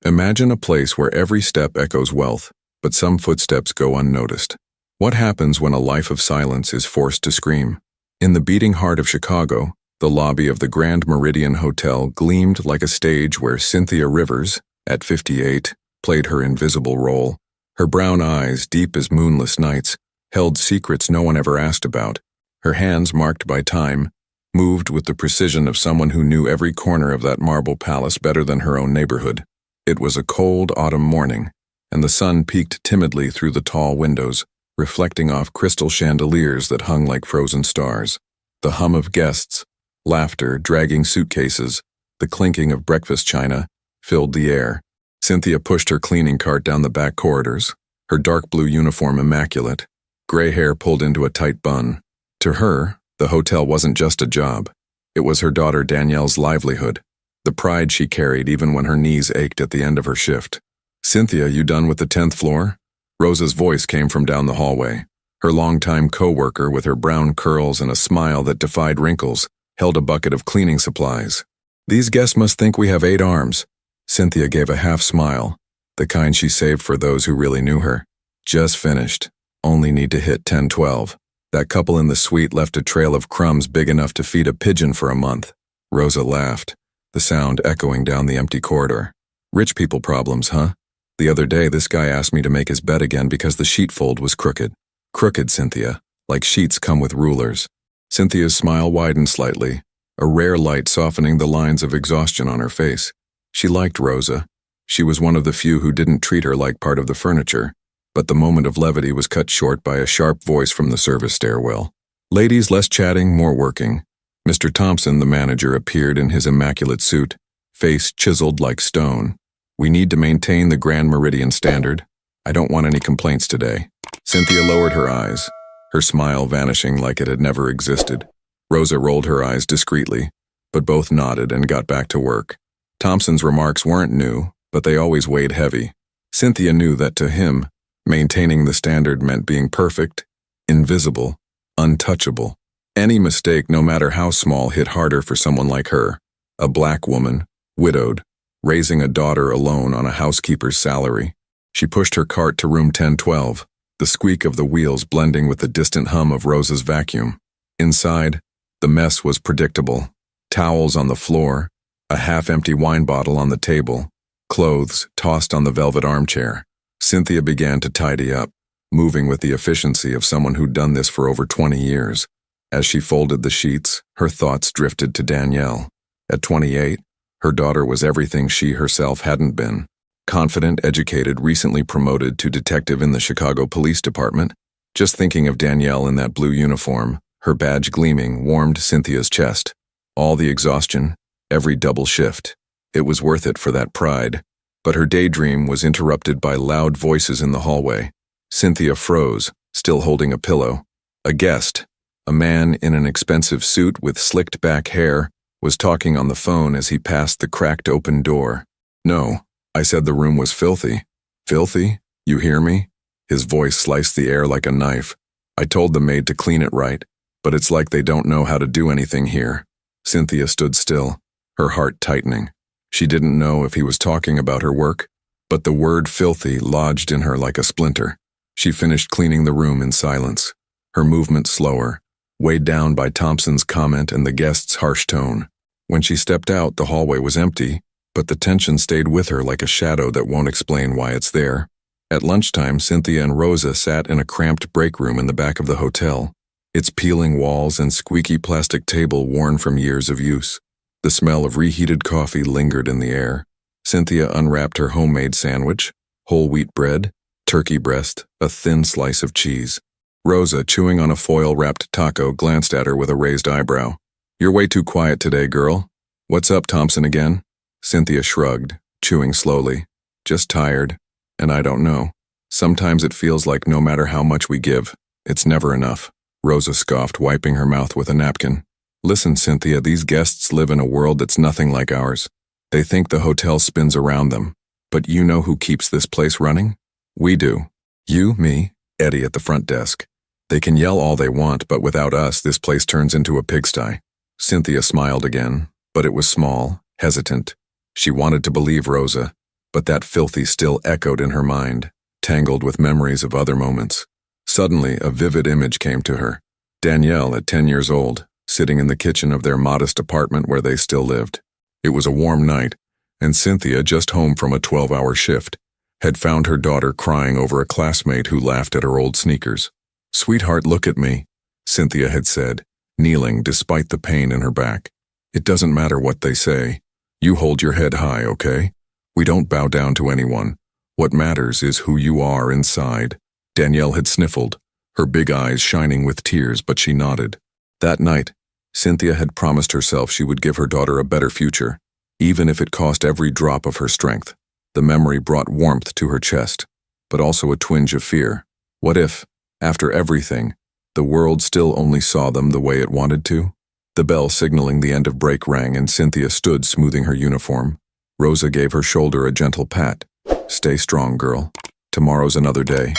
Imagine a place where every step echoes wealth, but some footsteps go unnoticed. What happens when a life of silence is forced to scream? In the beating heart of Chicago, the lobby of the Grand Meridian Hotel gleamed like a stage where Cynthia Rivers, at 58, played her invisible role. Her brown eyes, deep as moonless nights, held secrets no one ever asked about. Her hands, marked by time, moved with the precision of someone who knew every corner of that marble palace better than her own neighborhood. It was a cold autumn morning, and the sun peeked timidly through the tall windows, reflecting off crystal chandeliers that hung like frozen stars. The hum of guests, laughter, dragging suitcases, the clinking of breakfast china, filled the air. Cynthia pushed her cleaning cart down the back corridors, her dark blue uniform immaculate, gray hair pulled into a tight bun. To her, the hotel wasn't just a job. It was her daughter Danielle's livelihood, the pride she carried even when her knees ached at the end of her shift. "Cynthia, you done with the 10th floor?" Rosa's voice came from down the hallway. Her longtime co-worker, with her brown curls and a smile that defied wrinkles, held a bucket of cleaning supplies. "These guests must think we have 8 arms." Cynthia gave a half smile, the kind she saved for those who really knew her. "Just finished. Only need to hit 10-12. That couple in the suite left a trail of crumbs big enough to feed a pigeon for a month." Rosa laughed, the sound echoing down the empty corridor. "Rich people problems, huh? The other day this guy asked me to make his bed again because the sheetfold was crooked." "Crooked, Cynthia, like sheets come with rulers." Cynthia's smile widened slightly, a rare light softening the lines of exhaustion on her face. She liked Rosa. She was one of the few who didn't treat her like part of the furniture. But the moment of levity was cut short by a sharp voice from the service stairwell. "Ladies, less chatting, more working." Mr. Thompson, the manager, appeared in his immaculate suit, face chiseled like stone. "We need to maintain the Grand Meridian standard. I don't want any complaints today." Cynthia lowered her eyes, her smile vanishing like it had never existed. Rosa rolled her eyes discreetly, but both nodded and got back to work. Thompson's remarks weren't new, but they always weighed heavy. Cynthia knew that to him, maintaining the standard meant being perfect, invisible, untouchable. Any mistake, no matter how small, hit harder for someone like her, a black woman, widowed, raising a daughter alone on a housekeeper's salary. She pushed her cart to room 1012, the squeak of the wheels blending with the distant hum of Rosa's vacuum. Inside, the mess was predictable. Towels on the floor, a half-empty wine bottle on the table, clothes tossed on the velvet armchair. Cynthia began to tidy up, moving with the efficiency of someone who'd done this for over 20 years. As she folded the sheets, her thoughts drifted to Danielle. At 28, her daughter was everything she herself hadn't been. Confident, educated, recently promoted to detective in the Chicago Police Department. Just thinking of Danielle in that blue uniform, her badge gleaming, warmed Cynthia's chest. All the exhaustion, every double shift. It was worth it for that pride. But her daydream was interrupted by loud voices in the hallway. Cynthia froze, still holding a pillow. A guest, a man in an expensive suit with slicked back hair, was talking on the phone as he passed the cracked open door. "No, I said the room was filthy." "Filthy? You hear me?" His voice sliced the air like a knife. "I told the maid to clean it right, but it's like they don't know how to do anything here." Cynthia stood still, her heart tightening. She didn't know if he was talking about her work, but the word filthy lodged in her like a splinter. She finished cleaning the room in silence, her movement slower, weighed down by Thompson's comment and the guest's harsh tone. When she stepped out, the hallway was empty, but the tension stayed with her like a shadow that won't explain why it's there. At lunchtime, Cynthia and Rosa sat in a cramped break room in the back of the hotel, its peeling walls and squeaky plastic table worn from years of use. The smell of reheated coffee lingered in the air. Cynthia unwrapped her homemade sandwich, whole wheat bread, turkey breast, a thin slice of cheese. Rosa, chewing on a foil-wrapped taco, glanced at her with a raised eyebrow. "You're way too quiet today, girl. What's up, Thompson again?" Cynthia shrugged, chewing slowly. "Just tired, and I don't know. Sometimes it feels like no matter how much we give, it's never enough." Rosa scoffed, wiping her mouth with a napkin. "Listen, Cynthia, these guests live in a world that's nothing like ours. They think the hotel spins around them. But you know who keeps this place running? We do. You, me, Eddie at the front desk. They can yell all they want, but without us, this place turns into a pigsty." Cynthia smiled again, but it was small, hesitant. She wanted to believe Rosa. but that filthy still echoed in her mind, tangled with memories of other moments. Suddenly, a vivid image came to her. Danielle, at 10 years old, sitting in the kitchen of their modest apartment where they still lived. It was a warm night, and Cynthia, just home from a 12-hour shift, had found her daughter crying over a classmate who laughed at her old sneakers. "Sweetheart, look at me," Cynthia had said, kneeling despite the pain in her back. "It doesn't matter what they say. You hold your head high, okay? We don't bow down to anyone. What matters is who you are inside." Danielle had sniffled, her big eyes shining with tears, but she nodded. That night, Cynthia had promised herself she would give her daughter a better future, even if it cost every drop of her strength. The memory brought warmth to her chest, but also a twinge of fear. What if, after everything, the world still only saw them the way it wanted to? The bell signaling the end of break rang and Cynthia stood smoothing her uniform. Rosa gave her shoulder a gentle pat. "Stay strong, girl. Tomorrow's another day."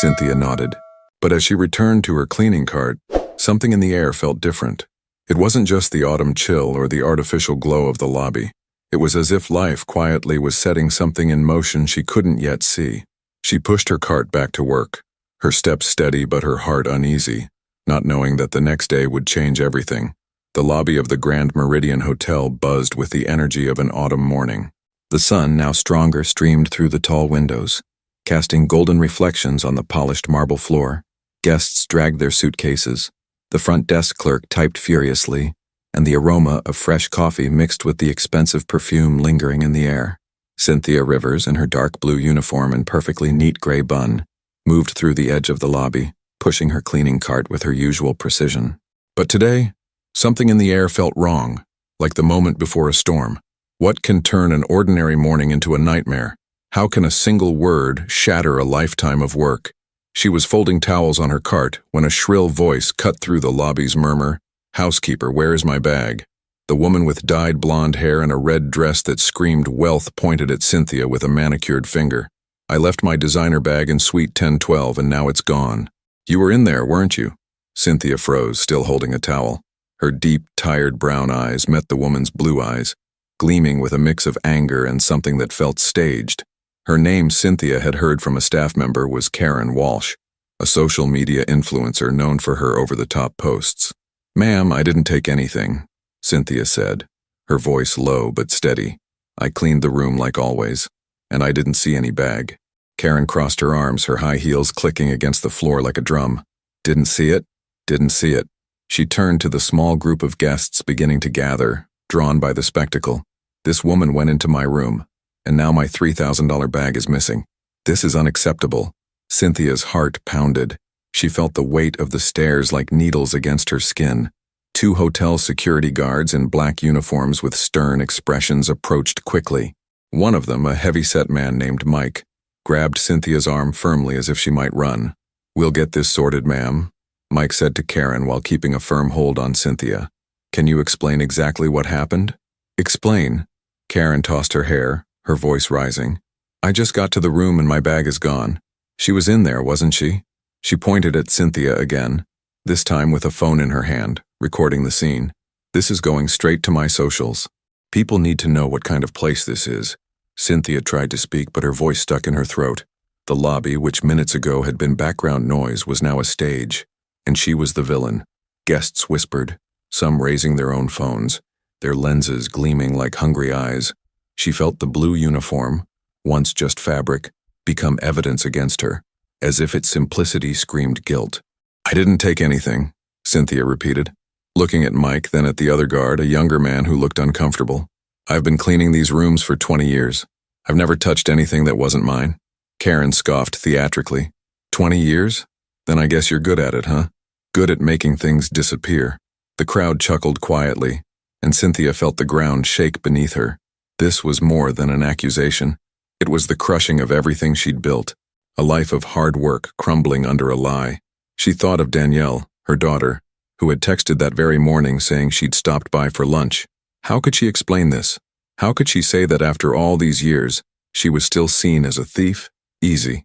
Cynthia nodded. But as she returned to her cleaning cart, something in the air felt different. It wasn't just the autumn chill or the artificial glow of the lobby. It was as if life quietly was setting something in motion she couldn't yet see. She pushed her cart back to work, her steps steady but her heart uneasy, not knowing that the next day would change everything. The lobby of the Grand Meridian Hotel buzzed with the energy of an autumn morning. The sun, now stronger, streamed through the tall windows, casting golden reflections on the polished marble floor. Guests dragged their suitcases. The front desk clerk typed furiously, and the aroma of fresh coffee mixed with the expensive perfume lingering in the air. Cynthia Rivers, in her dark blue uniform and perfectly neat gray bun, moved through the edge of the lobby, pushing her cleaning cart with her usual precision. But today, something in the air felt wrong, like the moment before a storm. What can turn an ordinary morning into a nightmare? How can a single word shatter a lifetime of work? She was folding towels on her cart when a shrill voice cut through the lobby's murmur. "Housekeeper, where is my bag?" The woman with dyed blonde hair and a red dress that screamed wealth pointed at Cynthia with a manicured finger. "I left my designer bag in suite 1012 and now it's gone." "You were in there, weren't you?" Cynthia froze, still holding a towel. Her deep, tired brown eyes met the woman's blue eyes, gleaming with a mix of anger and something that felt staged. Her name, Cynthia had heard from a staff member, was Karen Walsh, a social media influencer known for her over-the-top posts. "Ma'am, I didn't take anything," Cynthia said, her voice low but steady. "I cleaned the room like always, and I didn't see any bag." Karen crossed her arms, her high heels clicking against the floor like a drum. "Didn't see it? Didn't see it." She turned to the small group of guests beginning to gather, drawn by the spectacle. "This woman went into my room, and now my $3,000 bag is missing. This is unacceptable." Cynthia's heart pounded. She felt the weight of the stairs like needles against her skin. Two hotel security guards in black uniforms with stern expressions approached quickly. One of them, a heavy-set man named Mike, grabbed Cynthia's arm firmly as if she might run. "We'll get this sorted, ma'am," Mike said to Karen while keeping a firm hold on Cynthia. "Can you explain exactly what happened?" "Explain?" Karen tossed her hair, her voice rising. "I just got to the room and my bag is gone. She was in there, wasn't she?" She pointed at Cynthia again, this time with a phone in her hand, recording the scene. "This is going straight to my socials. People need to know what kind of place this is." Cynthia tried to speak, but her voice stuck in her throat. The lobby, which minutes ago had been background noise, was now a stage, and she was the villain. Guests whispered, some raising their own phones, their lenses gleaming like hungry eyes. She felt the blue uniform, once just fabric, become evidence against her, as if its simplicity screamed guilt. "I didn't take anything," Cynthia repeated, looking at Mike, then at the other guard, a younger man who looked uncomfortable. "I've been cleaning these rooms for 20 years. I've never touched anything that wasn't mine." Karen scoffed theatrically. 20 years? Then I guess you're good at it, huh? Good at making things disappear." The crowd chuckled quietly, and Cynthia felt the ground shake beneath her. This was more than an accusation. It was the crushing of everything she'd built, a life of hard work crumbling under a lie. She thought of Danielle, her daughter, who had texted that very morning saying she'd stopped by for lunch. How could she explain this? How could she say that after all these years, she was still seen as a thief? Easy.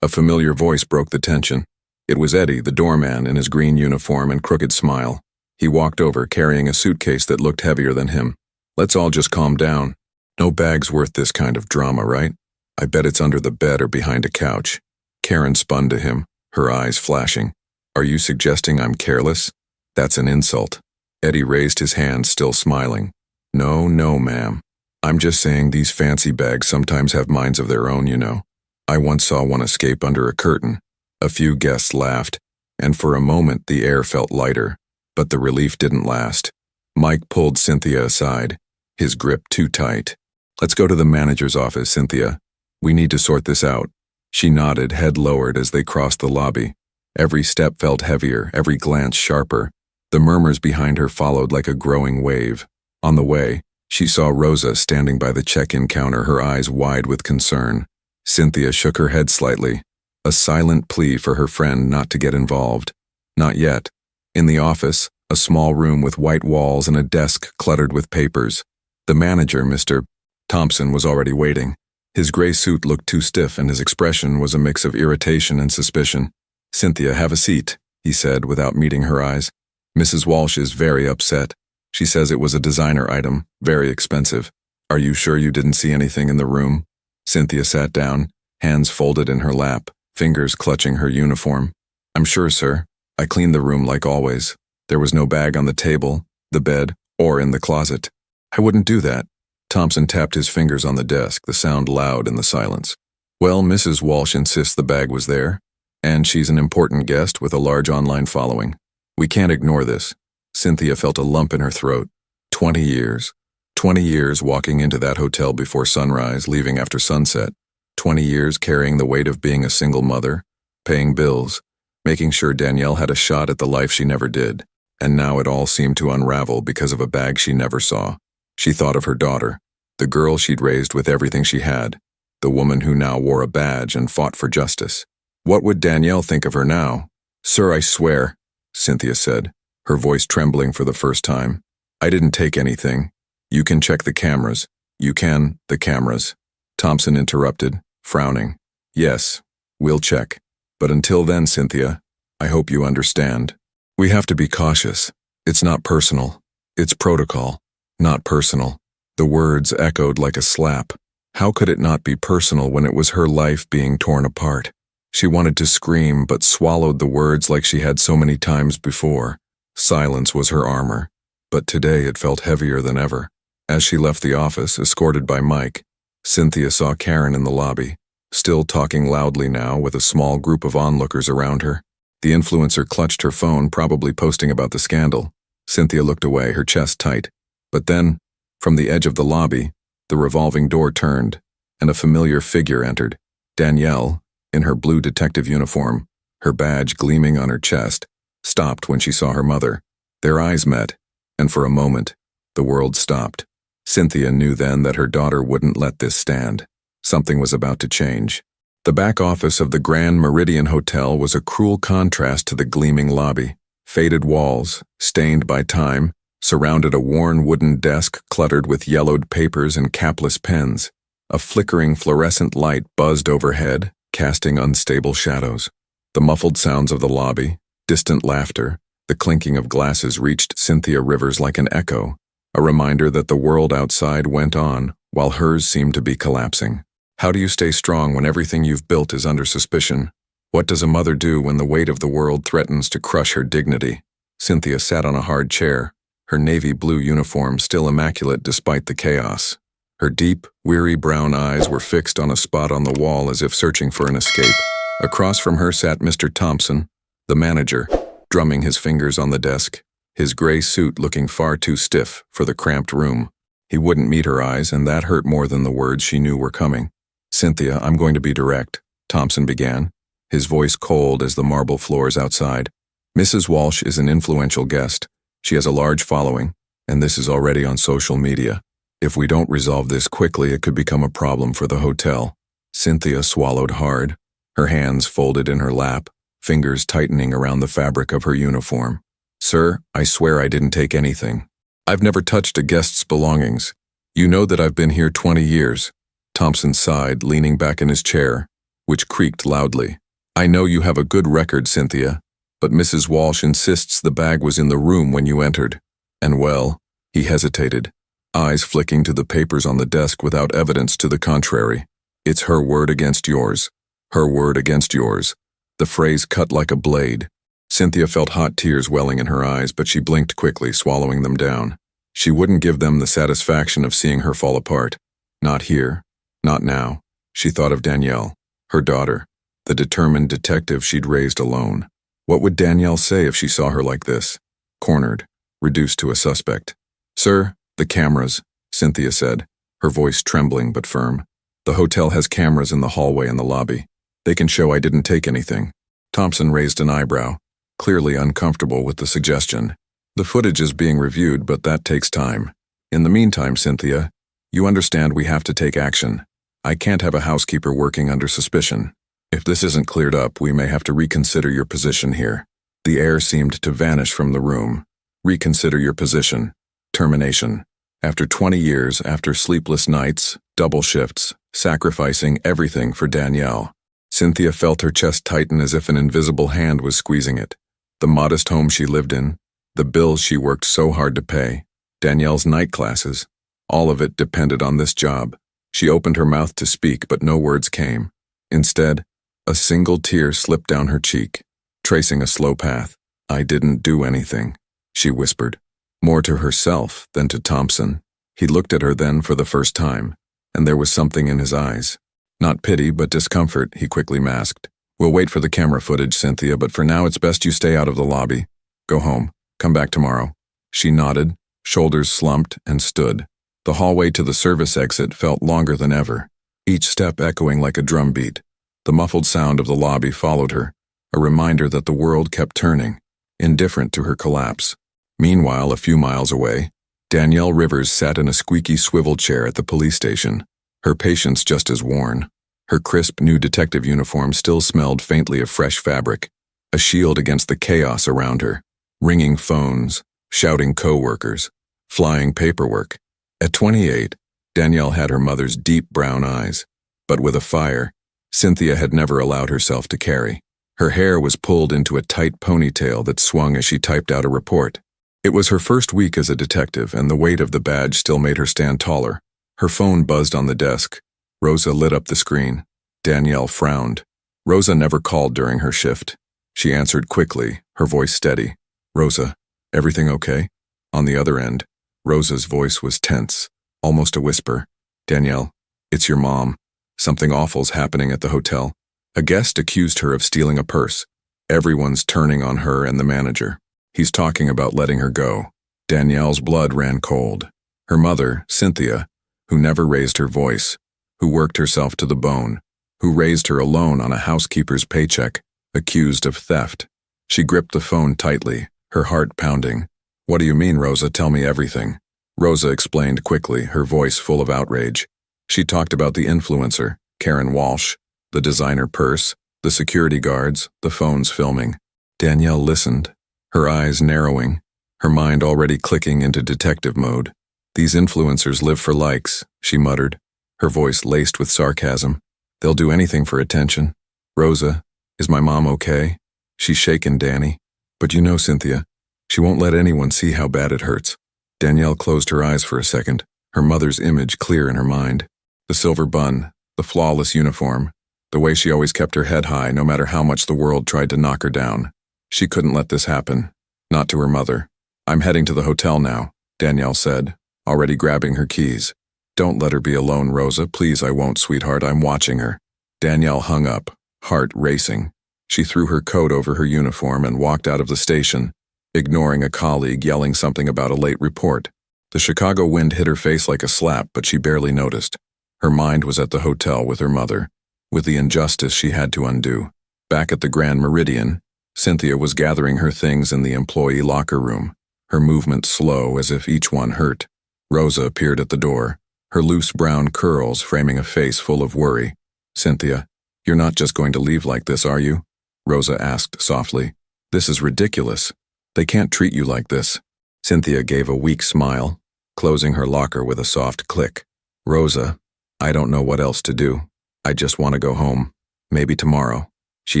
A familiar voice broke the tension. It was Eddie, the doorman, in his green uniform and crooked smile. He walked over, carrying a suitcase that looked heavier than him. "Let's all just calm down." No bag's worth this kind of drama, right? I bet it's under the bed or behind a couch. Karen spun to him, her eyes flashing. Are you suggesting I'm careless? That's an insult. Eddie raised his hand, still smiling. No, ma'am. I'm just saying these fancy bags sometimes have minds of their own, you know. I once saw one escape under a curtain. A few guests laughed, and for a moment the air felt lighter, but the relief didn't last. Mike pulled Cynthia aside, his grip too tight. Let's go to the manager's office, Cynthia. We need to sort this out. She nodded, head lowered as they crossed the lobby. Every step felt heavier, every glance sharper. The murmurs behind her followed like a growing wave. On the way, she saw Rosa standing by the check-in counter, her eyes wide with concern. Cynthia shook her head slightly, a silent plea for her friend not to get involved. Not yet. In the office, a small room with white walls and a desk cluttered with papers. The manager, Mr. Thompson, was already waiting. His gray suit looked too stiff and his expression was a mix of irritation and suspicion. Cynthia, have a seat, he said without meeting her eyes. Mrs. Walsh is very upset. She says it was a designer item, very expensive. Are you sure you didn't see anything in the room? Cynthia sat down, hands folded in her lap, fingers clutching her uniform. I'm sure, sir. I cleaned the room like always. There was no bag on the table, the bed, or in the closet. I wouldn't do that. Thompson tapped his fingers on the desk, the sound loud in the silence. Well, Mrs. Walsh insists the bag was there, and she's an important guest with a large online following. We can't ignore this. Cynthia felt a lump in her throat. 20 years. 20 years walking into that hotel before sunrise, leaving after sunset. 20 years carrying the weight of being a single mother, paying bills, making sure Danielle had a shot at the life she never did. And now it all seemed to unravel because of a bag she never saw. She thought of her daughter, the girl she'd raised with everything she had, the woman who now wore a badge and fought for justice. What would Danielle think of her now? Sir, I swear, Cynthia said, her voice trembling for the first time. I didn't take anything. You can check the cameras. The cameras. Thompson interrupted, frowning. Yes, we'll check. But until then, Cynthia, I hope you understand. We have to be cautious. It's not personal. It's protocol. Not personal. The words echoed like a slap. How could it not be personal when it was her life being torn apart? She wanted to scream, but swallowed the words like she had so many times before. Silence was her armor, but today it felt heavier than ever. As she left the office, escorted by Mike, Cynthia saw Karen in the lobby, still talking loudly now with a small group of onlookers around her. The influencer clutched her phone, probably posting about the scandal. Cynthia looked away, her chest tight. But then, from the edge of the lobby, the revolving door turned, and a familiar figure entered. Danielle, in her blue detective uniform, her badge gleaming on her chest, stopped when she saw her mother. Their eyes met, and for a moment, the world stopped. Cynthia knew then that her daughter wouldn't let this stand. Something was about to change. The back office of the Grand Meridian Hotel was a cruel contrast to the gleaming lobby. Faded walls, stained by time, surrounded a worn wooden desk cluttered with yellowed papers and capless pens. A flickering fluorescent light buzzed overhead, casting unstable shadows. The muffled sounds of the lobby, distant laughter, the clinking of glasses reached Cynthia Rivers like an echo, a reminder that the world outside went on while hers seemed to be collapsing. How do you stay strong when everything you've built is under suspicion? What does a mother do when the weight of the world threatens to crush her dignity? Cynthia sat on a hard chair, her navy blue uniform still immaculate despite the chaos. Her deep, weary brown eyes were fixed on a spot on the wall as if searching for an escape. Across from her sat Mr. Thompson, the manager, drumming his fingers on the desk, his gray suit looking far too stiff for the cramped room. He wouldn't meet her eyes, and that hurt more than the words she knew were coming. Cynthia, I'm going to be direct, Thompson began, his voice cold as the marble floors outside. Mrs. Walsh is an influential guest. She has a large following, and this is already on social media. If we don't resolve this quickly, it could become a problem for the hotel. Cynthia swallowed hard, her hands folded in her lap, fingers tightening around the fabric of her uniform. Sir, I swear I didn't take anything. I've never touched a guest's belongings. You know that I've been here 20 years. Thompson sighed, leaning back in his chair, which creaked loudly. I know you have a good record, Cynthia, but Mrs. Walsh insists the bag was in the room when you entered. And well, he hesitated. eyes flicking to the papers on the desk without evidence to the contrary. It's her word against yours. Her word against yours. The phrase cut like a blade. Cynthia felt hot tears welling in her eyes, but she blinked quickly, swallowing them down. She wouldn't give them the satisfaction of seeing her fall apart. Not here. Not now. She thought of Danielle, her daughter, the determined detective she'd raised alone. What would Danielle say if she saw her like this? Cornered, reduced to a suspect. "Sir, the cameras," Cynthia said, her voice trembling but firm. "The hotel has cameras in the hallway and the lobby. They can show I didn't take anything." Thompson raised an eyebrow, clearly uncomfortable with the suggestion. "The footage is being reviewed, but that takes time. In the meantime, Cynthia, you understand we have to take action. I can't have a housekeeper working under suspicion. If this isn't cleared up, we may have to reconsider your position here." The air seemed to vanish from the room. Reconsider your position. Termination. After 20 years, after sleepless nights, double shifts, sacrificing everything for Danielle. Cynthia felt her chest tighten as if an invisible hand was squeezing it. The modest home she lived in, the bills she worked so hard to pay, Danielle's night classes, all of it depended on this job. She opened her mouth to speak, but no words came. Instead, a single tear slipped down her cheek, tracing a slow path. "I didn't do anything," she whispered, more to herself than to Thompson. He looked at her then for the first time, and there was something in his eyes. Not pity, but discomfort, he quickly masked. "We'll wait for the camera footage, Cynthia, but for now it's best you stay out of the lobby. Go home. Come back tomorrow." She nodded, shoulders slumped, and stood. The hallway to the service exit felt longer than ever, each step echoing like a drumbeat. The muffled sound of the lobby followed her, a reminder that the world kept turning, indifferent to her collapse. Meanwhile, a few miles away, Danielle Rivers sat in a squeaky swivel chair at the police station, her patience just as worn. Her crisp new detective uniform still smelled faintly of fresh fabric, a shield against the chaos around her. Ringing phones, shouting co-workers, flying paperwork. At 28, Danielle had her mother's deep brown eyes, but with a fire Cynthia had never allowed herself to carry. Her hair was pulled into a tight ponytail that swung as she typed out a report. It was her first week as a detective, and the weight of the badge still made her stand taller. Her phone buzzed on the desk. Rosa lit up the screen. Danielle frowned. Rosa never called during her shift. She answered quickly, her voice steady. "Rosa, everything okay?" On the other end, Rosa's voice was tense, almost a whisper. "Danielle, it's your mom. Something awful's happening at the hotel." A guest accused her of stealing a purse. Everyone's turning on her and the manager. He's talking about letting her go. Danielle's blood ran cold. Her mother, Cynthia, who never raised her voice, who worked herself to the bone, who raised her alone on a housekeeper's paycheck, accused of theft. She gripped the phone tightly, her heart pounding. "What do you mean, Rosa? Tell me everything." Rosa explained quickly, her voice full of outrage. She talked about the influencer, Karen Walsh, the designer purse, the security guards, the phones filming. Danielle listened, her eyes narrowing, her mind already clicking into detective mode. "These influencers live for likes," she muttered, her voice laced with sarcasm. "They'll do anything for attention. Rosa, is my mom okay?" "She's shaken, Danny. But you know, Cynthia, she won't let anyone see how bad it hurts." Danielle closed her eyes for a second, her mother's image clear in her mind. The silver bun, the flawless uniform, the way she always kept her head high no matter how much the world tried to knock her down. She couldn't let this happen. Not to her mother. "I'm heading to the hotel now," Danielle said, already grabbing her keys. "Don't let her be alone, Rosa. Please, I won't, sweetheart. I'm watching her." Danielle hung up, heart racing. She threw her coat over her uniform and walked out of the station, ignoring a colleague yelling something about a late report. The Chicago wind hit her face like a slap, but she barely noticed. Her mind was at the hotel with her mother, with the injustice she had to undo. Back at the Grand Meridian, Cynthia was gathering her things in the employee locker room, her movement slow as if each one hurt. Rosa appeared at the door, her loose brown curls framing a face full of worry. "Cynthia, you're not just going to leave like this, are you?" Rosa asked softly. "This is ridiculous. They can't treat you like this." Cynthia gave a weak smile, closing her locker with a soft click. "Rosa, I don't know what else to do. I just want to go home. Maybe tomorrow." She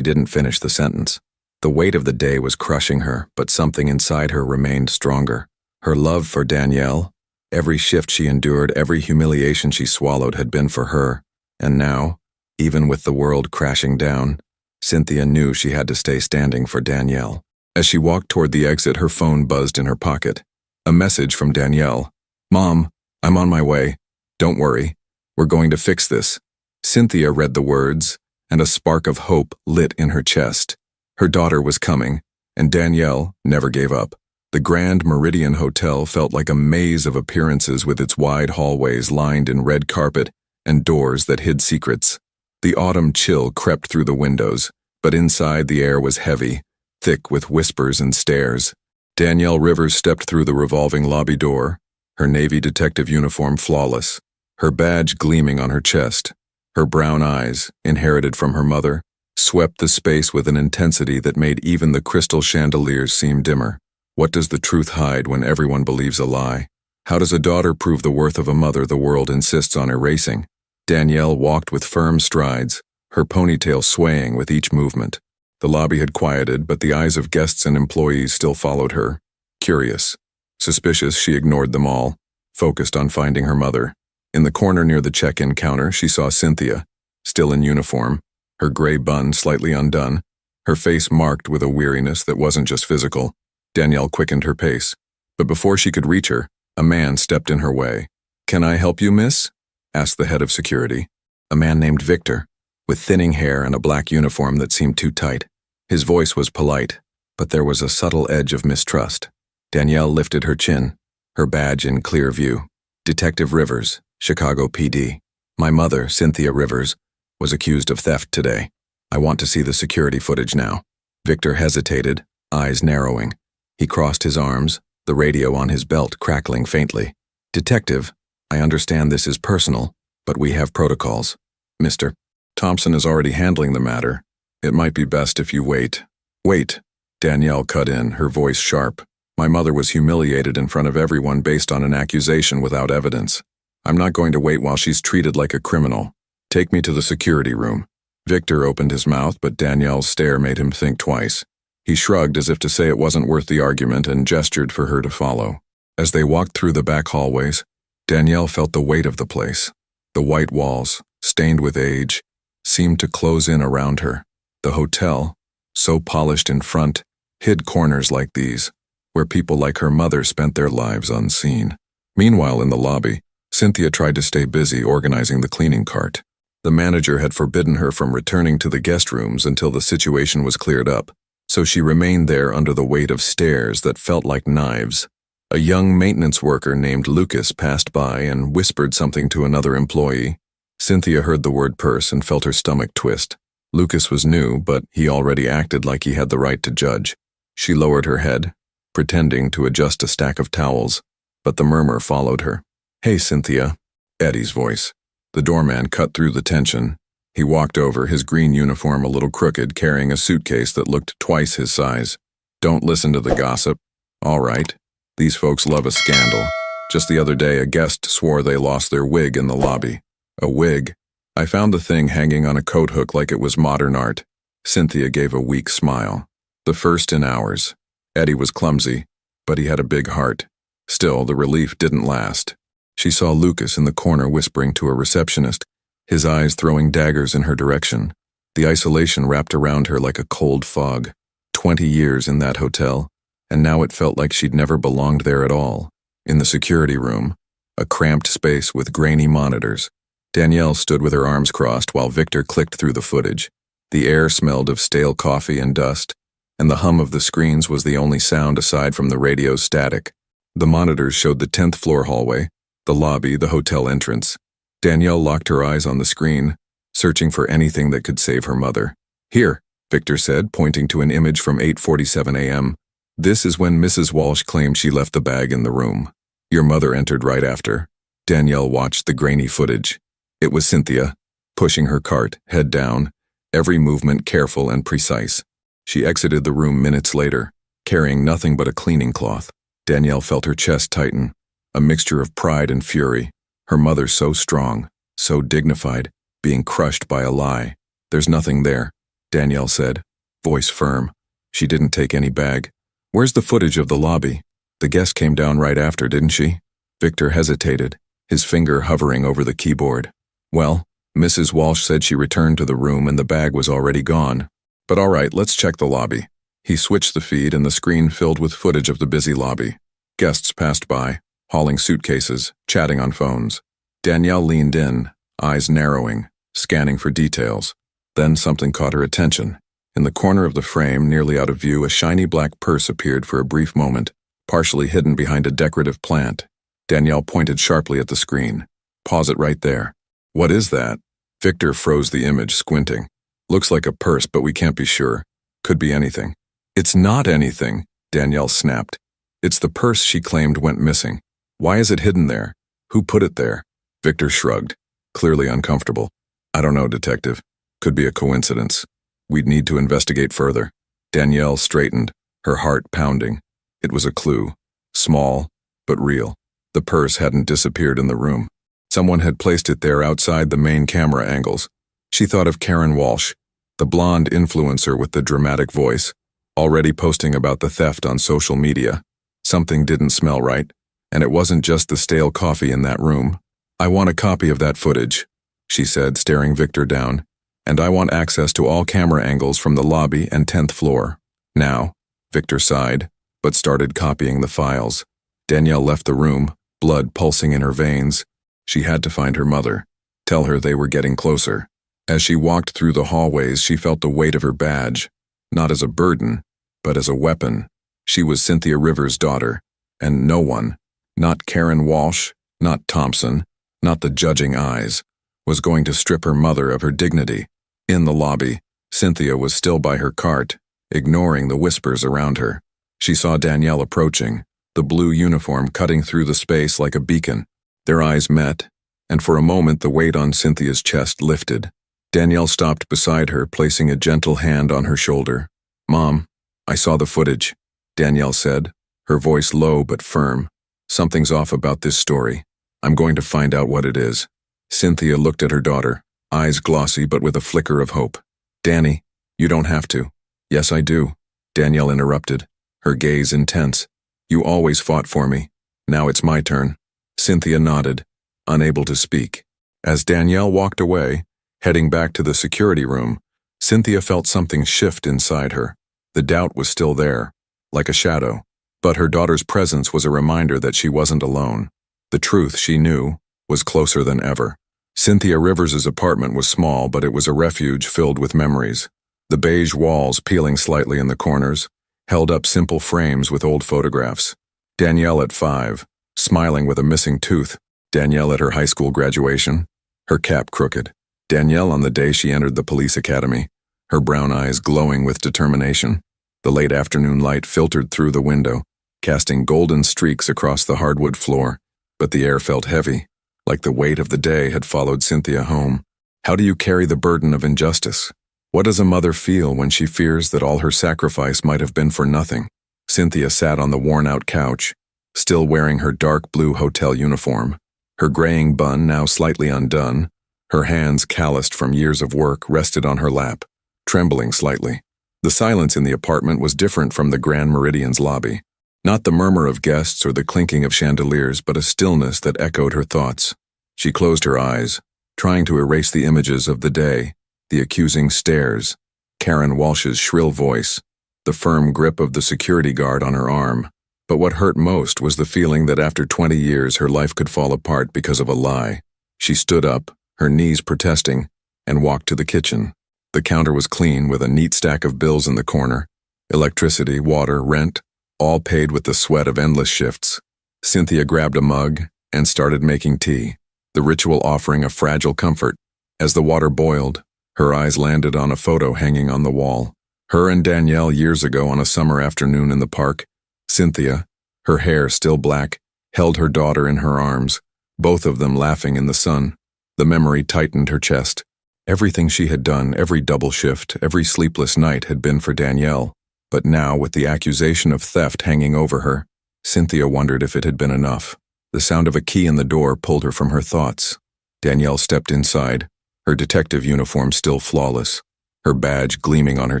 didn't finish the sentence. The weight of the day was crushing her, but something inside her remained stronger. Her love for Danielle, Every shift she endured, every humiliation she swallowed had been for her. And now, even with the world crashing down, Cynthia knew she had to stay standing for Danielle. As she walked toward the exit, her phone buzzed in her pocket. A message from Danielle. "Mom, I'm on my way. Don't worry. We're going to fix this." Cynthia read the words, and a spark of hope lit in her chest. Her daughter was coming, and Danielle never gave up. The Grand Meridian Hotel felt like a maze of appearances with its wide hallways lined in red carpet and doors that hid secrets. The autumn chill crept through the windows, but inside the air was heavy, thick with whispers and stares. Danielle Rivers stepped through the revolving lobby door, her Navy detective uniform flawless, her badge gleaming on her chest. Her brown eyes, inherited from her mother, swept the space with an intensity that made even the crystal chandeliers seem dimmer. What does the truth hide when everyone believes a lie? How does a daughter prove the worth of a mother the world insists on erasing? Danielle walked with firm strides, her ponytail swaying with each movement. The lobby had quieted, but the eyes of guests and employees still followed her. Curious, suspicious, she ignored them all, focused on finding her mother. In the corner near the check-in counter, she saw Cynthia, still in uniform, her gray bun slightly undone, her face marked with a weariness that wasn't just physical. Danielle quickened her pace, but before she could reach her, a man stepped in her way. "Can I help you, miss?" asked the head of security. A man named Victor, with thinning hair and a black uniform that seemed too tight. His voice was polite, but there was a subtle edge of mistrust. Danielle lifted her chin, her badge in clear view. "Detective Rivers, Chicago PD. My mother, Cynthia Rivers, was accused of theft today. I want to see the security footage now." Victor hesitated, eyes narrowing. He crossed his arms, the radio on his belt crackling faintly. "Detective, I understand this is personal, but we have protocols. Mr. Thompson is already handling the matter. It might be best if you wait." "Wait," Danielle cut in, her voice sharp. "My mother was humiliated in front of everyone based on an accusation without evidence. I'm not going to wait while she's treated like a criminal. Take me to the security room." Victor opened his mouth, but Danielle's stare made him think twice. He shrugged as if to say it wasn't worth the argument and gestured for her to follow. As they walked through the back hallways, Danielle felt the weight of the place. The white walls, stained with age, seemed to close in around her. The hotel, so polished in front, hid corners like these, where people like her mother spent their lives unseen. Meanwhile, in the lobby, Cynthia tried to stay busy organizing the cleaning cart. The manager had forbidden her from returning to the guest rooms until the situation was cleared up, so she remained there under the weight of stares that felt like knives. A young maintenance worker named Lucas passed by and whispered something to another employee. Cynthia heard the word purse and felt her stomach twist. Lucas was new, but he already acted like he had the right to judge. She lowered her head, pretending to adjust a stack of towels, but the murmur followed her. "Hey, Cynthia," Eddie's voice. The doorman cut through the tension. He walked over, his green uniform a little crooked, carrying a suitcase that looked twice his size. "Don't listen to the gossip." "All right. These folks love a scandal. Just the other day, a guest swore they lost their wig in the lobby." "A wig?" "I found the thing hanging on a coat hook like it was modern art." Cynthia gave a weak smile. The first in hours. Eddie was clumsy, but he had a big heart. Still, the relief didn't last. She saw Lucas in the corner whispering to a receptionist, his eyes throwing daggers in her direction. The isolation wrapped around her like a cold fog. 20 years in that hotel, and now it felt like she'd never belonged there at all. In the security room, a cramped space with grainy monitors, Danielle stood with her arms crossed while Victor clicked through the footage. The air smelled of stale coffee and dust, and the hum of the screens was the only sound aside from the radio's static. The monitors showed the 10th floor hallway, the lobby, the hotel entrance. Danielle locked her eyes on the screen, searching for anything that could save her mother. "Here," Victor said, pointing to an image from 8:47 a.m. "This is when Mrs. Walsh claimed she left the bag in the room. Your mother entered right after." Danielle watched the grainy footage. It was Cynthia, pushing her cart, head down, every movement careful and precise. She exited the room minutes later, carrying nothing but a cleaning cloth. Danielle felt her chest tighten, a mixture of pride and fury. Her mother so strong, so dignified, being crushed by a lie. "There's nothing there," Danielle said, voice firm. She didn't take any bag. "Where's the footage of the lobby? The guest came down right after, didn't she?" Victor hesitated, his finger hovering over the keyboard. Well, Mrs. Walsh said she returned to the room and the bag was already gone. But all right, let's check the lobby. He switched the feed and the screen filled with footage of the busy lobby. Guests passed by, hauling suitcases, chatting on phones. Danielle leaned in, eyes narrowing, scanning for details. Then something caught her attention. In the corner of the frame, nearly out of view, a shiny black purse appeared for a brief moment, partially hidden behind a decorative plant. Danielle pointed sharply at the screen. Pause it right there. What is that? Victor froze the image, squinting. Looks like a purse, but we can't be sure. Could be anything. It's not anything, Danielle snapped. It's the purse she claimed went missing. Why is it hidden there? Who put it there? Victor shrugged, clearly uncomfortable. I don't know, detective. Could be a coincidence. We'd need to investigate further. Danielle straightened, her heart pounding. It was a clue. Small, but real. The purse hadn't disappeared in the room. Someone had placed it there outside the main camera angles. She thought of Karen Walsh, the blonde influencer with the dramatic voice, already posting about the theft on social media. Something didn't smell right, and it wasn't just the stale coffee in that room. I want a copy of that footage, she said, staring Victor down. And I want access to all camera angles from the lobby and 10th floor. Now, Victor sighed, but started copying the files. Danielle left the room, blood pulsing in her veins. She had to find her mother, tell her they were getting closer. As she walked through the hallways, she felt the weight of her badge, not as a burden, but as a weapon. She was Cynthia Rivers' daughter, and no one, not Karen Walsh, not Thompson, not the judging eyes, was going to strip her mother of her dignity. In the lobby, Cynthia was still by her cart, ignoring the whispers around her. She saw Danielle approaching, the blue uniform cutting through the space like a beacon. Their eyes met, and for a moment the weight on Cynthia's chest lifted. Danielle stopped beside her, placing a gentle hand on her shoulder. Mom, I saw the footage, Danielle said, her voice low but firm. Something's off about this story. I'm going to find out what it is. Cynthia looked at her daughter, eyes glossy but with a flicker of hope. Danny, you don't have to. Yes, I do, Danielle interrupted, her gaze intense. You always fought for me. Now it's my turn. Cynthia nodded, unable to speak. As Danielle walked away, heading back to the security room, Cynthia felt something shift inside her. The doubt was still there, like a shadow, but her daughter's presence was a reminder that she wasn't alone. The truth, she knew, was closer than ever. Cynthia Rivers' apartment was small, but it was a refuge filled with memories. The beige walls, peeling slightly in the corners, held up simple frames with old photographs. Danielle at 5, smiling with a missing tooth. Danielle at her high school graduation, her cap crooked. Danielle on the day she entered the police academy, her brown eyes glowing with determination. The late afternoon light filtered through the window, casting golden streaks across the hardwood floor, but the air felt heavy, like the weight of the day had followed Cynthia home. How do you carry the burden of injustice? What does a mother feel when she fears that all her sacrifice might have been for nothing? Cynthia sat on the worn-out couch, still wearing her dark blue hotel uniform, her graying bun now slightly undone. Her hands, calloused from years of work, rested on her lap, trembling slightly. The silence in the apartment was different from the Grand Meridian's lobby. Not the murmur of guests or the clinking of chandeliers, but a stillness that echoed her thoughts. She closed her eyes, trying to erase the images of the day, the accusing stares, Karen Walsh's shrill voice, the firm grip of the security guard on her arm. But what hurt most was the feeling that after 20 years her life could fall apart because of a lie. She stood up, her knees protesting, and walked to the kitchen. The counter was clean with a neat stack of bills in the corner. Electricity, water, rent, all paid with the sweat of endless shifts. Cynthia grabbed a mug and started making tea, the ritual offering of fragile comfort. As the water boiled, her eyes landed on a photo hanging on the wall. Her and Danielle years ago on a summer afternoon in the park. Cynthia, her hair still black, held her daughter in her arms, both of them laughing in the sun. The memory tightened her chest. Everything she had done, every double shift, every sleepless night had been for Danielle. But now, with the accusation of theft hanging over her, Cynthia wondered if it had been enough. The sound of a key in the door pulled her from her thoughts. Danielle stepped inside, her detective uniform still flawless, her badge gleaming on her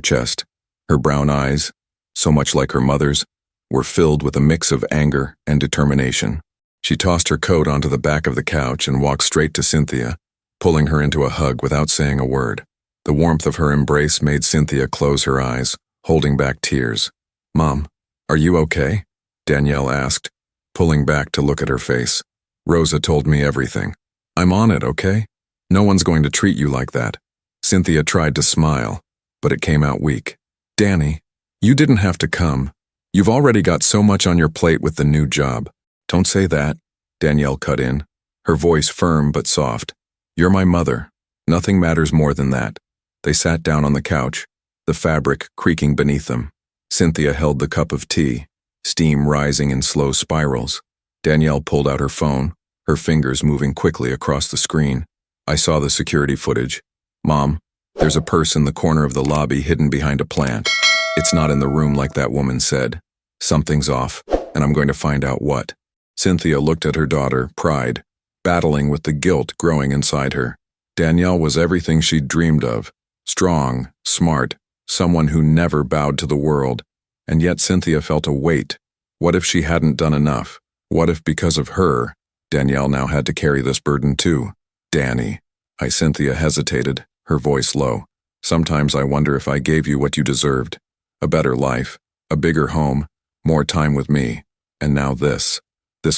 chest. Her brown eyes, so much like her mother's, were filled with a mix of anger and determination. She tossed her coat onto the back of the couch and walked straight to Cynthia, pulling her into a hug without saying a word. The warmth of her embrace made Cynthia close her eyes, holding back tears. "Mom, are you okay?" Danielle asked, pulling back to look at her face. "Rosa told me everything. I'm on it, okay? No one's going to treat you like that." Cynthia tried to smile, but it came out weak. "Danny, you didn't have to come. You've already got so much on your plate with the new job." "Don't say that," Danielle cut in, her voice firm but soft. "You're my mother. Nothing matters more than that." They sat down on the couch, the fabric creaking beneath them. Cynthia held the cup of tea, steam rising in slow spirals. Danielle pulled out her phone, her fingers moving quickly across the screen. "I saw the security footage. Mom, there's a purse in the corner of the lobby hidden behind a plant. It's not in the room like that woman said. Something's off, and I'm going to find out what." Cynthia looked at her daughter, pride, battling with the guilt growing inside her. Danielle was everything she'd dreamed of. Strong, smart, someone who never bowed to the world. And yet Cynthia felt a weight. What if she hadn't done enough? What if because of her, Danielle now had to carry this burden too? "Danny," Cynthia hesitated, her voice low. "Sometimes I wonder if I gave you what you deserved. A better life, a bigger home, more time with me. And now this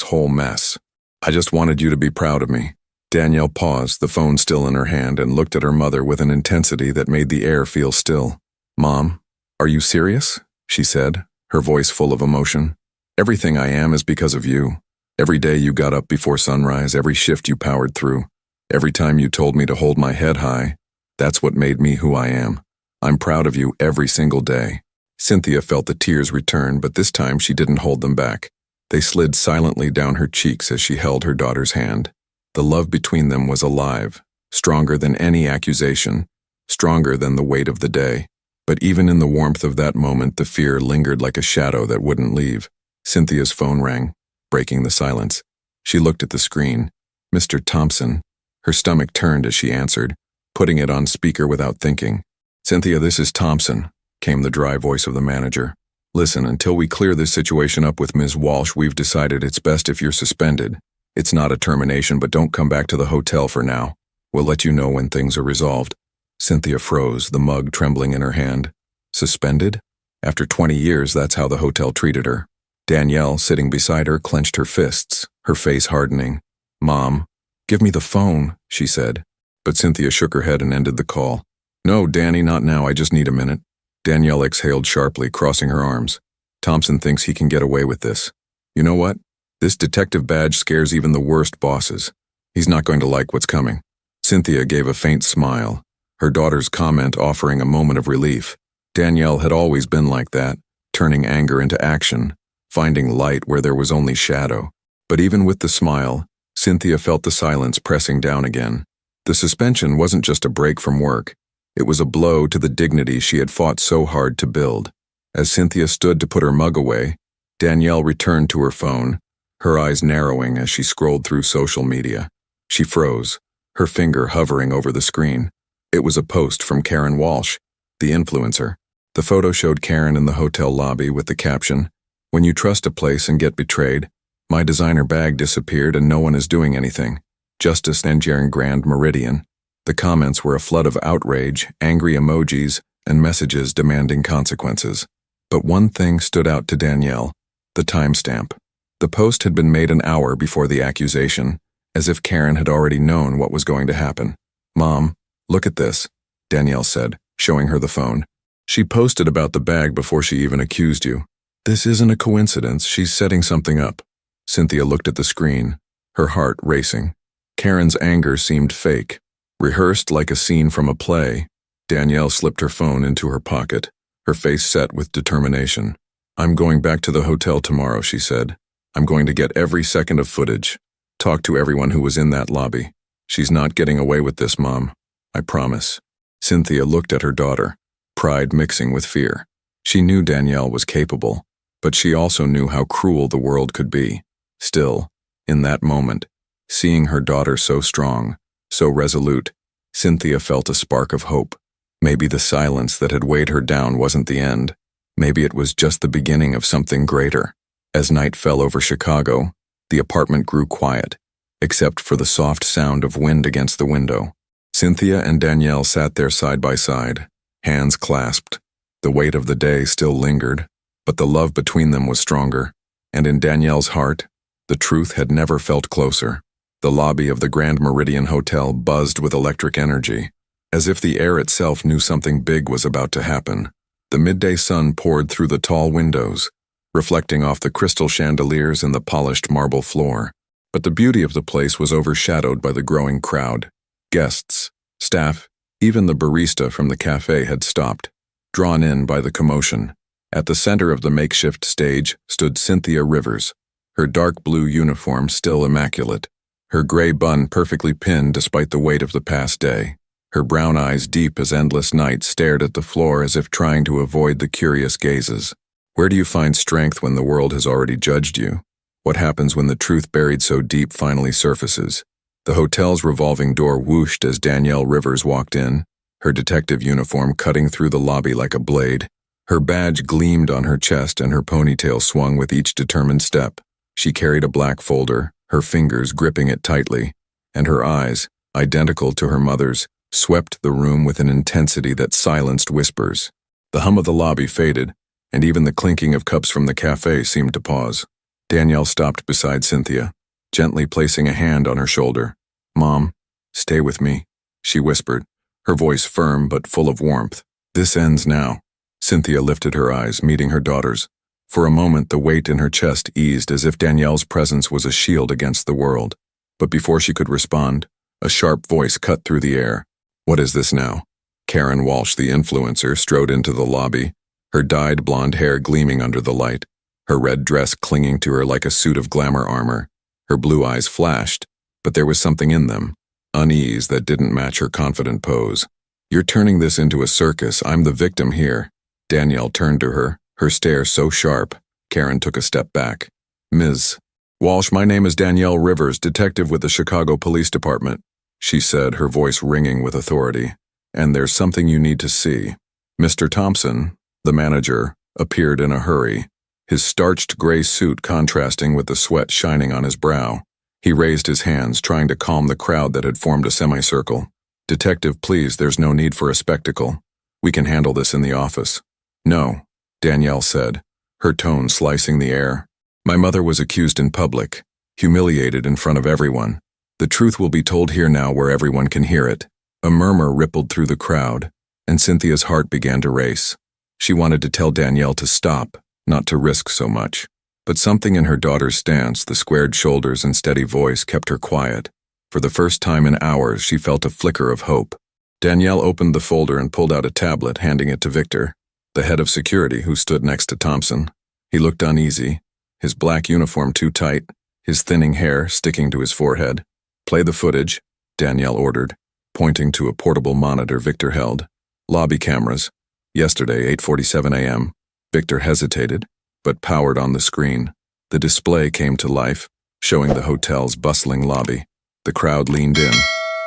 whole mess. I just wanted you to be proud of me." Danielle paused, the phone still in her hand, and looked at her mother with an intensity that made the air feel still. "Mom, are you serious?" she said, her voice full of emotion. "Everything I am is because of you. Every day you got up before sunrise, every shift you powered through, every time you told me to hold my head high, that's what made me who I am. I'm proud of you every single day." Cynthia felt the tears return, but this time she didn't hold them back. They slid silently down her cheeks as she held her daughter's hand. The love between them was alive, stronger than any accusation, stronger than the weight of the day. But even in the warmth of that moment, the fear lingered like a shadow that wouldn't leave. Cynthia's phone rang, breaking the silence. She looked at the screen. "Mr. Thompson." Her stomach turned as she answered, putting it on speaker without thinking. "Cynthia, this is Thompson," came the dry voice of the manager. "Listen, until we clear this situation up with Ms. Walsh, we've decided it's best if you're suspended. It's not a termination, but don't come back to the hotel for now. We'll let you know when things are resolved." Cynthia froze, the mug trembling in her hand. Suspended? After 20 years, that's how the hotel treated her. Danielle, sitting beside her, clenched her fists, her face hardening. "Mom, give me the phone," she said. But Cynthia shook her head and ended the call. "No, Danny, not now. I just need a minute." Danielle exhaled sharply, crossing her arms. "Thompson thinks he can get away with this. You know what? This detective badge scares even the worst bosses. He's not going to like what's coming." Cynthia gave a faint smile, her daughter's comment offering a moment of relief. Danielle had always been like that, turning anger into action, finding light where there was only shadow. But even with the smile, Cynthia felt the silence pressing down again. The suspension wasn't just a break from work. It was a blow to the dignity she had fought so hard to build. As Cynthia stood to put her mug away, Danielle returned to her phone, her eyes narrowing as she scrolled through social media. She froze, her finger hovering over the screen. It was a post from Karen Walsh, the influencer. The photo showed Karen in the hotel lobby with the caption, "When you trust a place and get betrayed, my designer bag disappeared and no one is doing anything. Justice Nangier Grand Meridian." The comments were a flood of outrage, angry emojis, and messages demanding consequences. But one thing stood out to Danielle: the timestamp. The post had been made an hour before the accusation, as if Karen had already known what was going to happen. "Mom, look at this," Danielle said, showing her the phone. "She posted about the bag before she even accused you. This isn't a coincidence, she's setting something up." Cynthia looked at the screen, her heart racing. Karen's anger seemed fake, rehearsed like a scene from a play. Danielle slipped her phone into her pocket, her face set with determination. "I'm going back to the hotel tomorrow," she said. "I'm going to get every second of footage. Talk to everyone who was in that lobby. She's not getting away with this, Mom. I promise." Cynthia looked at her daughter, pride mixing with fear. She knew Danielle was capable, but she also knew how cruel the world could be. Still, in that moment, seeing her daughter so strong, so resolute, Cynthia felt a spark of hope. Maybe the silence that had weighed her down wasn't the end. Maybe it was just the beginning of something greater. As night fell over Chicago, The apartment grew quiet, except for the soft sound of wind against the window. Cynthia and Danielle sat there side by side, hands clasped. The weight of the day still lingered, but the love between them was stronger, and in Danielle's heart, the truth had never felt closer. The lobby of the Grand Meridian Hotel buzzed with electric energy, as if the air itself knew something big was about to happen. The midday sun poured through the tall windows, reflecting off the crystal chandeliers and the polished marble floor. But the beauty of the place was overshadowed by the growing crowd. Guests, staff, even the barista from the cafe had stopped, drawn in by the commotion. At the center of the makeshift stage stood Cynthia Rivers, her dark blue uniform still immaculate, her gray bun perfectly pinned despite the weight of the past day. Her brown eyes deep as endless night stared at the floor as if trying to avoid the curious gazes. Where do you find strength when the world has already judged you? What happens when the truth buried so deep finally surfaces? The hotel's revolving door whooshed as Danielle Rivers walked in, her detective uniform cutting through the lobby like a blade. Her badge gleamed on her chest and her ponytail swung with each determined step. She carried a black folder, her fingers gripping it tightly, and her eyes, identical to her mother's, swept the room with an intensity that silenced whispers. The hum of the lobby faded, and even the clinking of cups from the cafe seemed to pause. Danielle stopped beside Cynthia, gently placing a hand on her shoulder. "Mom, stay with me," she whispered, her voice firm but full of warmth. "This ends now." Cynthia lifted her eyes, meeting her daughter's. For a moment, the weight in her chest eased as if Danielle's presence was a shield against the world. But before she could respond, a sharp voice cut through the air. "What is this now?" Karen Walsh, the influencer, strode into the lobby, her dyed blonde hair gleaming under the light, her red dress clinging to her like a suit of glamour armor. Her blue eyes flashed, but there was something in them, unease that didn't match her confident pose. "You're turning this into a circus. I'm the victim here." Danielle turned to her, her stare so sharp, Karen took a step back. "Ms. Walsh, my name is Danielle Rivers, detective with the Chicago Police Department," she said, her voice ringing with authority. "And there's something you need to see." Mr. Thompson, the manager, appeared in a hurry, his starched gray suit contrasting with the sweat shining on his brow. He raised his hands, trying to calm the crowd that had formed a semicircle. "Detective, please, there's no need for a spectacle. We can handle this in the office." "No," Danielle said, her tone slicing the air. "My mother was accused in public, humiliated in front of everyone. The truth will be told here now where everyone can hear it." A murmur rippled through the crowd, and Cynthia's heart began to race. She wanted to tell Danielle to stop, not to risk so much. But something in her daughter's stance, the squared shoulders and steady voice, kept her quiet. For the first time in hours, she felt a flicker of hope. Danielle opened the folder and pulled out a tablet, handing it to Victor, the head of security, who stood next to Thompson. He looked uneasy, his black uniform too tight, his thinning hair sticking to his forehead. "Play the footage," Danielle ordered, pointing to a portable monitor Victor held. "Lobby cameras. Yesterday, 8:47 a.m. Victor hesitated, but powered on the screen. The display came to life, showing the hotel's bustling lobby. The crowd leaned in,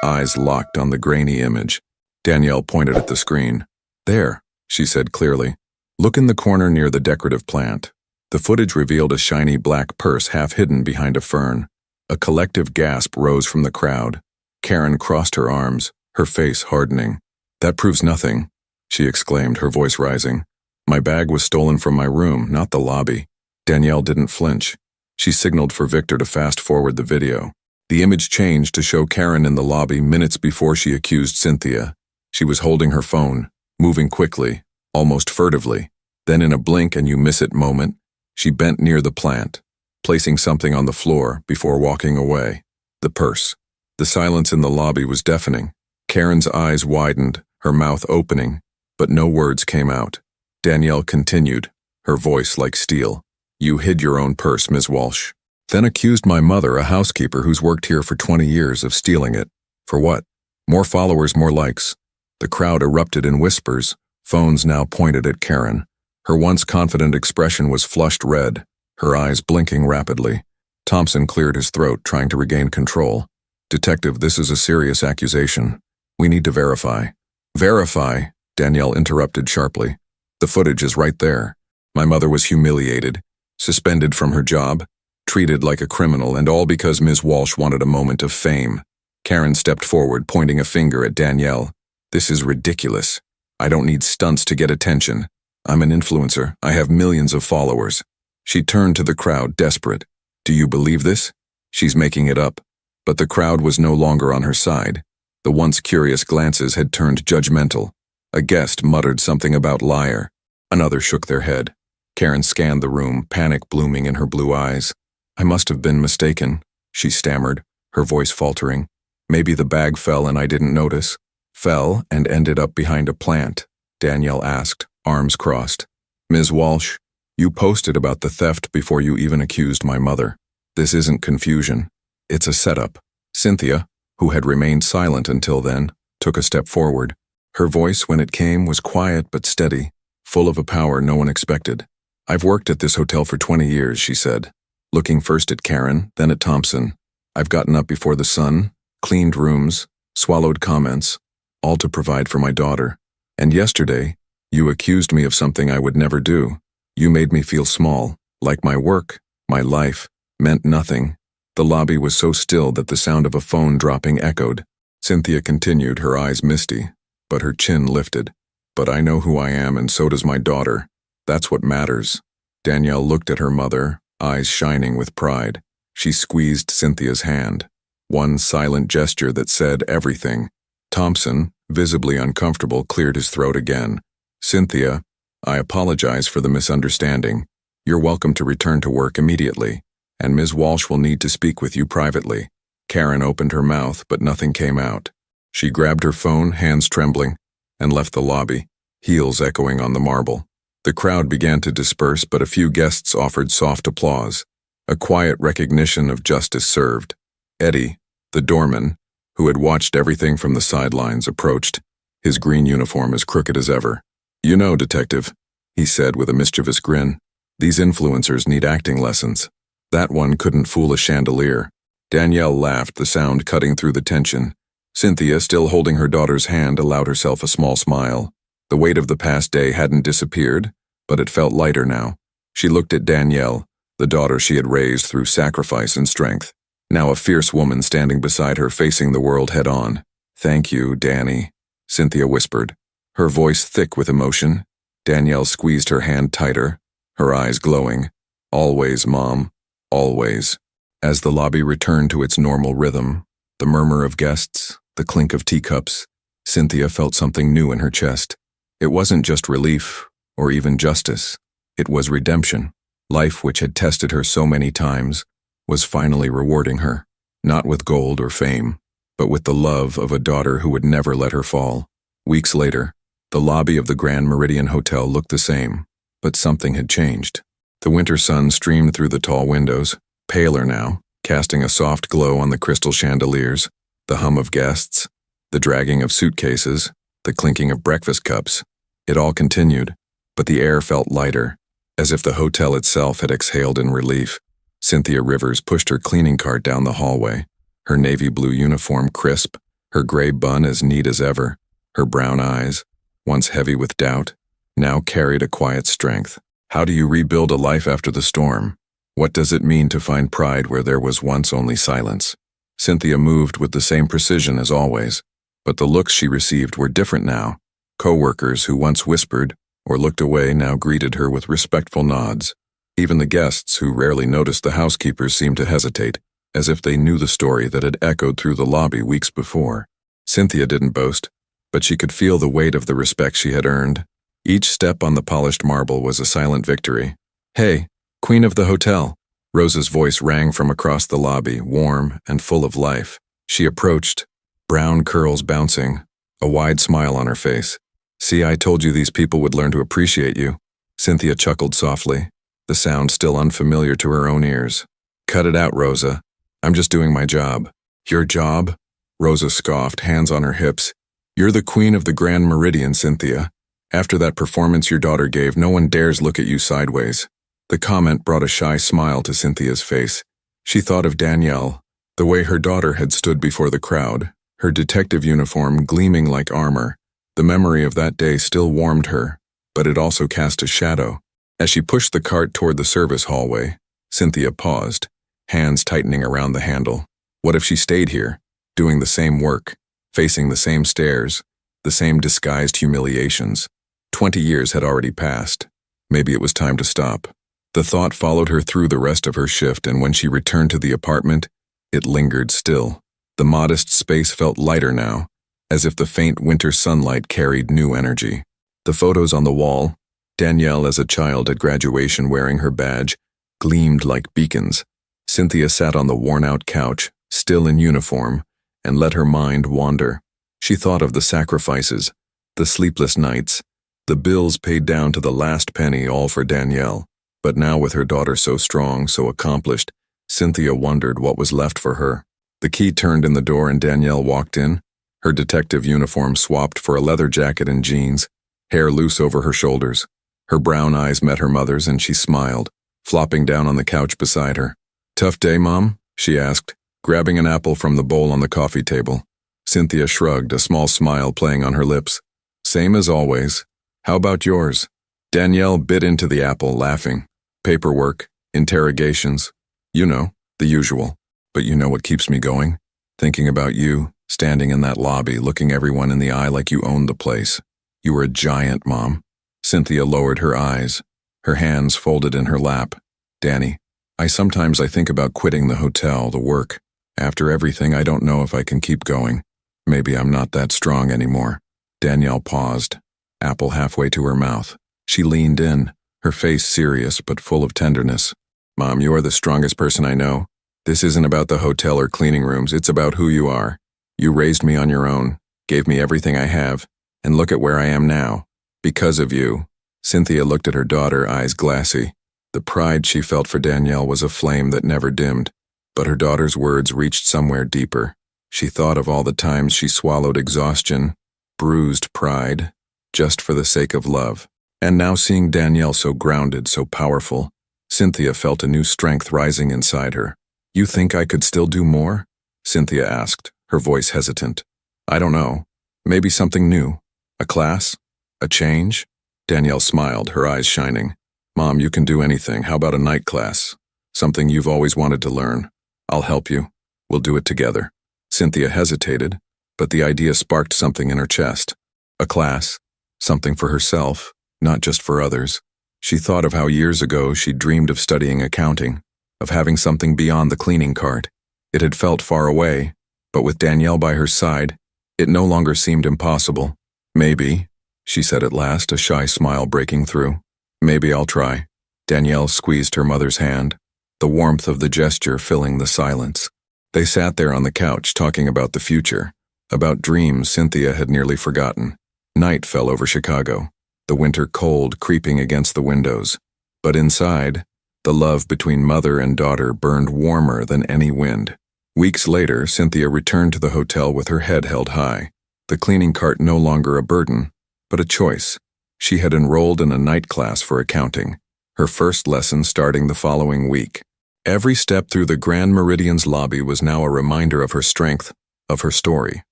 eyes locked on the grainy image. Danielle pointed at the screen. "There," she said clearly. "Look in the corner near the decorative plant." The footage revealed a shiny black purse half hidden behind a fern. A collective gasp rose from the crowd. Karen crossed her arms, her face hardening. "That proves nothing," she exclaimed, her voice rising. "My bag was stolen from my room, not the lobby." Danielle didn't flinch. She signaled for Victor to fast forward the video. The image changed to show Karen in the lobby minutes before she accused Cynthia. She was holding her phone, moving quickly, almost furtively. Then in a blink and you miss it moment, she bent near the plant, placing something on the floor before walking away. The purse. The silence in the lobby was deafening. Karen's eyes widened, her mouth opening, but no words came out. Danielle continued, her voice like steel. "You hid your own purse, Ms. Walsh. Then accused my mother, a housekeeper who's worked here for 20 years, of stealing it. For what? More followers, more likes." The crowd erupted in whispers, phones now pointed at Karen. Her once confident expression was flushed red, her eyes blinking rapidly. Thompson cleared his throat, trying to regain control. "Detective, this is a serious accusation. We need to verify." "Verify?" Danielle interrupted sharply. "The footage is right there. My mother was humiliated, suspended from her job, treated like a criminal, and all because Ms. Walsh wanted a moment of fame. Karen stepped forward, pointing a finger at Danielle. This is ridiculous. I don't need stunts to get attention. I'm an influencer. I have millions of followers. She turned to the crowd, desperate. Do you believe this? She's making it up. But the crowd was no longer on her side. The once curious glances had turned judgmental. A guest muttered something about liar. Another shook their head. Karen scanned the room, panic blooming in her blue eyes. I must have been mistaken, she stammered, her voice faltering. Maybe the bag fell and I didn't notice. Fell and ended up behind a plant, Danielle asked, arms crossed. Ms. Walsh, you posted about the theft before you even accused my mother. This isn't confusion. It's a setup. Cynthia, who had remained silent until then, took a step forward. Her voice, when it came, was quiet but steady, full of a power no one expected. I've worked at this hotel for 20 years, she said, looking first at Karen, then at Thompson. I've gotten up before the sun, cleaned rooms, swallowed comments, all to provide for my daughter. And yesterday, you accused me of something I would never do. You made me feel small, like my work, my life, meant nothing. The lobby was so still that the sound of a phone dropping echoed. Cynthia continued, her eyes misty, but her chin lifted. But I know who I am, and so does my daughter. That's what matters. Danielle looked at her mother, eyes shining with pride. She squeezed Cynthia's hand. One silent gesture that said everything. Thompson, visibly uncomfortable, cleared his throat again. Cynthia, I apologize for the misunderstanding. You're welcome to return to work immediately, and Ms. Walsh will need to speak with you privately. Karen opened her mouth, but nothing came out. She grabbed her phone, hands trembling, and left the lobby, heels echoing on the marble. The crowd began to disperse, but a few guests offered soft applause, a quiet recognition of justice served. Eddie, the doorman, who had watched everything from the sidelines, approached, his green uniform as crooked as ever. You know, detective, he said with a mischievous grin, these influencers need acting lessons. That one couldn't fool a chandelier. Danielle laughed, the sound cutting through the tension. Cynthia, still holding her daughter's hand, allowed herself a small smile. The weight of the past day hadn't disappeared, but it felt lighter now. She looked at Danielle, the daughter she had raised through sacrifice and strength. Now a fierce woman standing beside her, facing the world head-on. Thank you, Danny, Cynthia whispered, her voice thick with emotion. Danielle squeezed her hand tighter, her eyes glowing. Always, Mom, always. As the lobby returned to its normal rhythm, the murmur of guests, the clink of teacups, Cynthia felt something new in her chest. It wasn't just relief, or even justice. It was redemption. Life, which had tested her so many times, was finally rewarding her, not with gold or fame, but with the love of a daughter who would never let her fall. Weeks later, the lobby of the Grand Meridian Hotel looked the same, but something had changed. The winter sun streamed through the tall windows, paler now, casting a soft glow on the crystal chandeliers, the hum of guests, the dragging of suitcases, the clinking of breakfast cups. It all continued, but the air felt lighter, as if the hotel itself had exhaled in relief. Cynthia Rivers pushed her cleaning cart down the hallway, her navy blue uniform crisp, her gray bun as neat as ever. Her brown eyes, once heavy with doubt, now carried a quiet strength. How do you rebuild a life after the storm? What does it mean to find pride where there was once only silence? Cynthia moved with the same precision as always, but the looks she received were different now. Co-workers who once whispered or looked away now greeted her with respectful nods. Even the guests, who rarely noticed the housekeepers, seemed to hesitate, as if they knew the story that had echoed through the lobby weeks before. Cynthia didn't boast, but she could feel the weight of the respect she had earned. Each step on the polished marble was a silent victory. Hey, Queen of the hotel. Rosa's voice rang from across the lobby, warm and full of life. She approached, brown curls bouncing, a wide smile on her face. See, I told you these people would learn to appreciate you. Cynthia chuckled softly, the sound still unfamiliar to her own ears. Cut it out, Rosa. I'm just doing my job. Your job? Rosa scoffed, hands on her hips. You're the queen of the Grand Meridian, Cynthia. After that performance your daughter gave, no one dares look at you sideways. The comment brought a shy smile to Cynthia's face. She thought of Danielle, the way her daughter had stood before the crowd, her detective uniform gleaming like armor. The memory of that day still warmed her, but it also cast a shadow. As she pushed the cart toward the service hallway, Cynthia paused, hands tightening around the handle. What if she stayed here, doing the same work, facing the same stares, the same disguised humiliations? 20 years had already passed. Maybe it was time to stop. The thought followed her through the rest of her shift, and when she returned to the apartment, it lingered still. The modest space felt lighter now, as if the faint winter sunlight carried new energy. The photos on the wall, Danielle as a child at graduation wearing her badge, gleamed like beacons. Cynthia sat on the worn-out couch, still in uniform, and let her mind wander. She thought of the sacrifices, the sleepless nights, the bills paid down to the last penny, all for Danielle. But now, with her daughter so strong, so accomplished, Cynthia wondered what was left for her. The key turned in the door and Danielle walked in, her detective uniform swapped for a leather jacket and jeans, hair loose over her shoulders. Her brown eyes met her mother's and she smiled, flopping down on the couch beside her. "Tough day, Mom?" she asked, grabbing an apple from the bowl on the coffee table. Cynthia shrugged, a small smile playing on her lips. "Same as always. How about yours?" Danielle bit into the apple, laughing. "Paperwork, interrogations, you know, the usual. But you know what keeps me going? Thinking about you, standing in that lobby, looking everyone in the eye like you owned the place. You were a giant, Mom." Cynthia lowered her eyes, her hands folded in her lap. "Danny, I think about quitting the hotel, the work. After everything, I don't know if I can keep going. Maybe I'm not that strong anymore." Danielle paused, apple halfway to her mouth. She leaned in, her face serious but full of tenderness. "Mom, you are the strongest person I know. This isn't about the hotel or cleaning rooms, it's about who you are. You raised me on your own, gave me everything I have, and look at where I am now. Because of you." Cynthia looked at her daughter, eyes glassy. The pride she felt for Danielle was a flame that never dimmed, but her daughter's words reached somewhere deeper. She thought of all the times she swallowed exhaustion, bruised pride, just for the sake of love. And now, seeing Danielle so grounded, so powerful, Cynthia felt a new strength rising inside her. "You think I could still do more?" Cynthia asked, her voice hesitant. "I don't know. Maybe something new. A class? A change?" Danielle smiled, her eyes shining. "Mom, you can do anything. How about a night class? Something you've always wanted to learn. I'll help you. We'll do it together." Cynthia hesitated, but the idea sparked something in her chest. A class. Something for herself, not just for others. She thought of how years ago she'd dreamed of studying accounting, of having something beyond the cleaning cart. It had felt far away, but with Danielle by her side, it no longer seemed impossible. "Maybe," she said at last, a shy smile breaking through. "Maybe I'll try." Danielle squeezed her mother's hand, the warmth of the gesture filling the silence. They sat there on the couch talking about the future, about dreams Cynthia had nearly forgotten. Night fell over Chicago, the winter cold creeping against the windows. But inside, the love between mother and daughter burned warmer than any wind. Weeks later, Cynthia returned to the hotel with her head held high, the cleaning cart no longer a burden, but a choice. She had enrolled in a night class for accounting, her first lesson starting the following week. Every step through the Grand Meridian's lobby was now a reminder of her strength, of her story.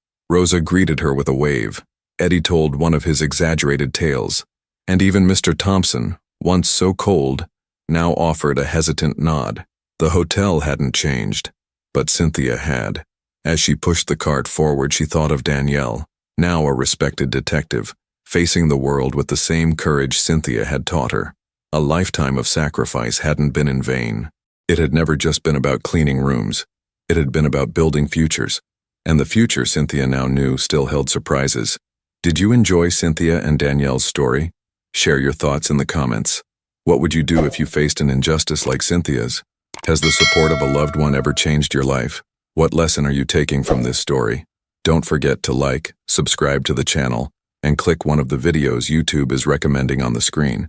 Rosa greeted her with a wave. Eddie told one of his exaggerated tales, and even Mr. Thompson, once so cold, now offered a hesitant nod. The hotel hadn't changed, but Cynthia had. As she pushed the cart forward, she thought of Danielle, now a respected detective, facing the world with the same courage Cynthia had taught her. A lifetime of sacrifice hadn't been in vain. It had never just been about cleaning rooms. It had been about building futures. And the future, Cynthia now knew, still held surprises. Did you enjoy Cynthia and Danielle's story? Share your thoughts in the comments. What would you do if you faced an injustice like Cynthia's? Has the support of a loved one ever changed your life? What lesson are you taking from this story? Don't forget to like, subscribe to the channel, and click one of the videos YouTube is recommending on the screen.